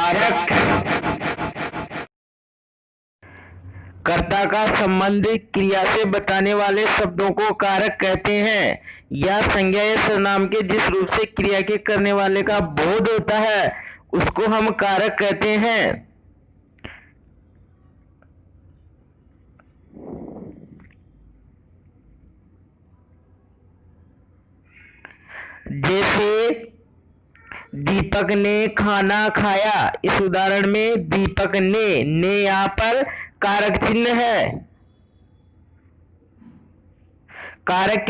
कारक। कर्ता का संबंध क्रिया से बताने वाले शब्दों को कारक कहते हैं। या संज्ञा या सर्वनाम के जिस रूप से क्रिया के करने वाले का बोध होता है उसको हम कारक कहते हैं। जैसे दीपक ने खाना खाया, इस उदाहरण में दीपक ने यहाँ पर कारक चिन्ह है। कारक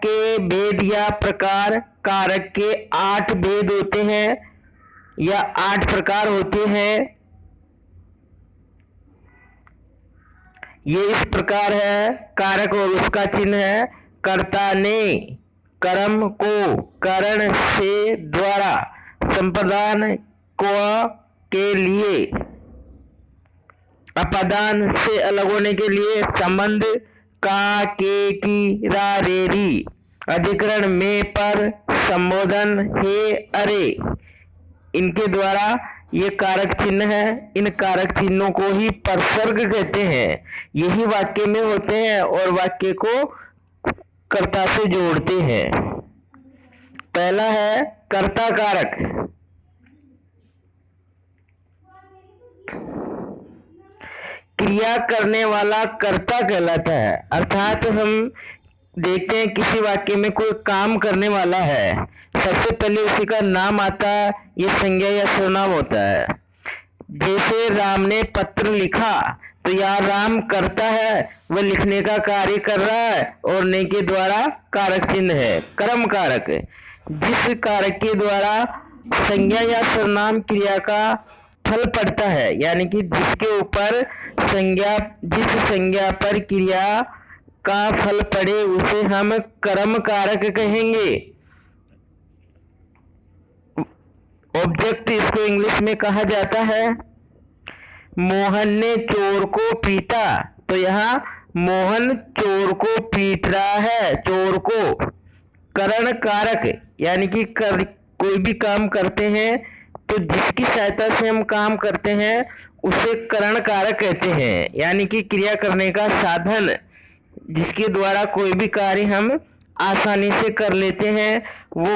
के भेद या प्रकार, कारक के 8 भेद होते हैं या 8 प्रकार होते हैं। ये इस प्रकार है। कारक और उसका चिन्ह है। कर्ता ने कर्म को करण से द्वारा संप्रदान को के लिए, अपादान से अलग होने के लिए, संबंध का के की रा रे री, अधिकरण में पर, संबोधन हे अरे, इनके द्वारा ये कारक चिन्ह है। इन कारक चिन्हों को ही परसर्ग कहते हैं। यही वाक्य में होते हैं और वाक्य को कर्ता से जोड़ते हैं। पहला है कर्ता कारक। क्रिया करने वाला कर्ता कहलाता है। अर्थात हम देखते हैं किसी वाक्य में कोई काम करने वाला है, सबसे पहले उसी का नाम आता है, ये संज्ञा या सर्वनाम होता है। जैसे राम ने पत्र लिखा, तो यहाँ राम करता है, वह लिखने का कार्य कर रहा है और ने के द्वारा कारक चिन्ह है, कर्म कारक। जिस कारक के द्वारा संज्ञा या सर्वनाम क्रिया का फल पड़ता है, यानी कि जिसके ऊपर जिस संज्ञा पर क्रिया का फल पड़े उसे हम कर्म कारक कहेंगे। ऑब्जेक्ट इसको इंग्लिश में कहा जाता है। मोहन ने चोर को पीटा, तो यहाँ मोहन चोर को पीट रहा है, चोर को। करण कारक यानी कि कोई भी काम करते हैं तो जिसकी सहायता से हम काम करते हैं उसे करण कारक कहते हैं, यानी कि क्रिया करने का साधन जिसके द्वारा कोई भी कार्य हम आसानी से कर लेते हैं वो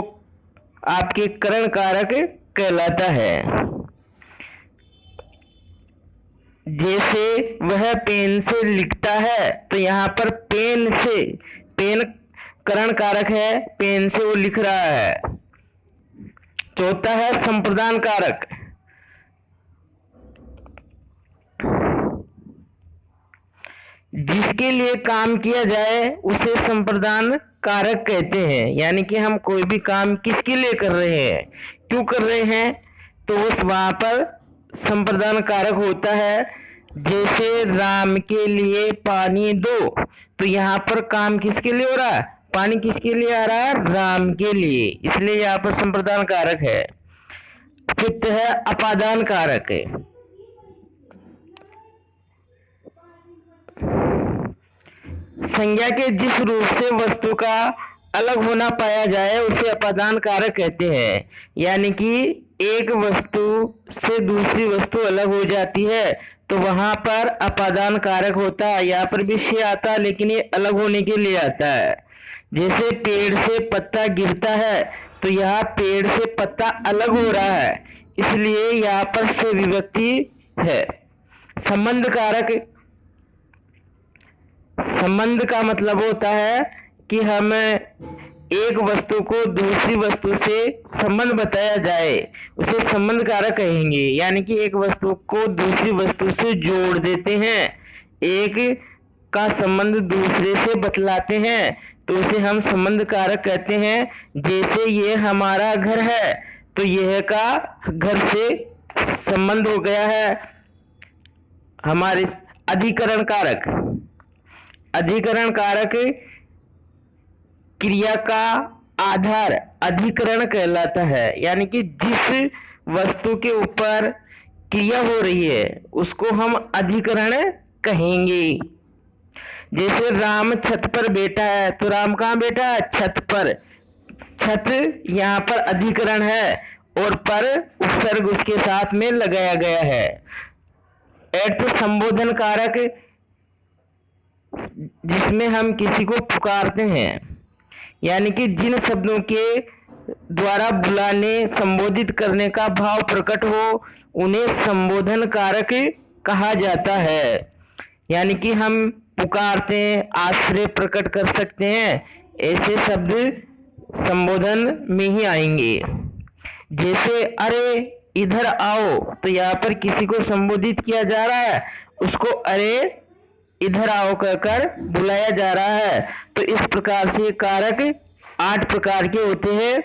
आपके करण कारक कहलाता है। जैसे वह पेन से लिखता है, तो यहाँ पर पेन करण कारक है, पेन से वो लिख रहा है। चौथा है संप्रदान कारक। जिसके लिए काम किया जाए उसे संप्रदान कारक कहते हैं, यानी कि हम कोई भी काम किसके लिए कर रहे हैं, क्यों कर रहे हैं, तो उस वहां पर संप्रदान कारक होता है। जैसे राम के लिए पानी दो, तो यहाँ पर काम किसके लिए हो रहा है, पानी किसके लिए आ रहा है, राम के लिए, इसलिए यहाँ पर संप्रदान कारक है। फिफ्थ है अपादान कारक। संज्ञा के जिस रूप से वस्तु का अलग होना पाया जाए उसे अपादान कारक कहते हैं, यानी कि एक वस्तु से दूसरी वस्तु अलग हो जाती है तो वहां पर अपादान कारक होता है। यहाँ पर भी से आता है लेकिन ये अलग होने के लिए आता है। जैसे पेड़ से पत्ता गिरता है, तो यहाँ पेड़ से पत्ता अलग हो रहा है, इसलिए यहाँ पर से विभक्ति है। संबंध कारक, संबंध का मतलब होता है कि हम एक वस्तु को दूसरी वस्तु से संबंध बताया जाए उसे संबंध कारक कहेंगे, यानी कि एक वस्तु को दूसरी वस्तु से जोड़ देते हैं, एक का संबंध दूसरे से बतलाते हैं तो उसे हम संबंध कारक कहते हैं। जैसे ये हमारा घर है, तो यह का घर से संबंध हो गया है। हमारे अधिकरण कारक, अधिकरण कारक क्रिया का आधार अधिकरण कहलाता है, यानी कि जिस वस्तु के ऊपर क्रिया हो रही है उसको हम अधिकरण कहेंगे। जैसे राम छत पर बैठा है, तो राम कहाँ बैठा है, छत पर। छत यहाँ पर अधिकरण है और पर उपसर्ग उसके साथ में लगाया गया है। अर्थ संबोधन कारक जिसमें हम किसी को पुकारते हैं, यानी कि जिन शब्दों के द्वारा बुलाने संबोधित करने का भाव प्रकट हो उन्हें संबोधन कारक कहा जाता है। यानी कि हम पुकारते हैं, आश्रय प्रकट कर सकते हैं, ऐसे शब्द संबोधन में ही आएंगे। जैसे अरे इधर आओ, तो यहाँ पर किसी को संबोधित किया जा रहा है, उसको अरे इधर आओ कहकर बुलाया जा रहा है। तो इस प्रकार से कारक 8 प्रकार के होते हैं।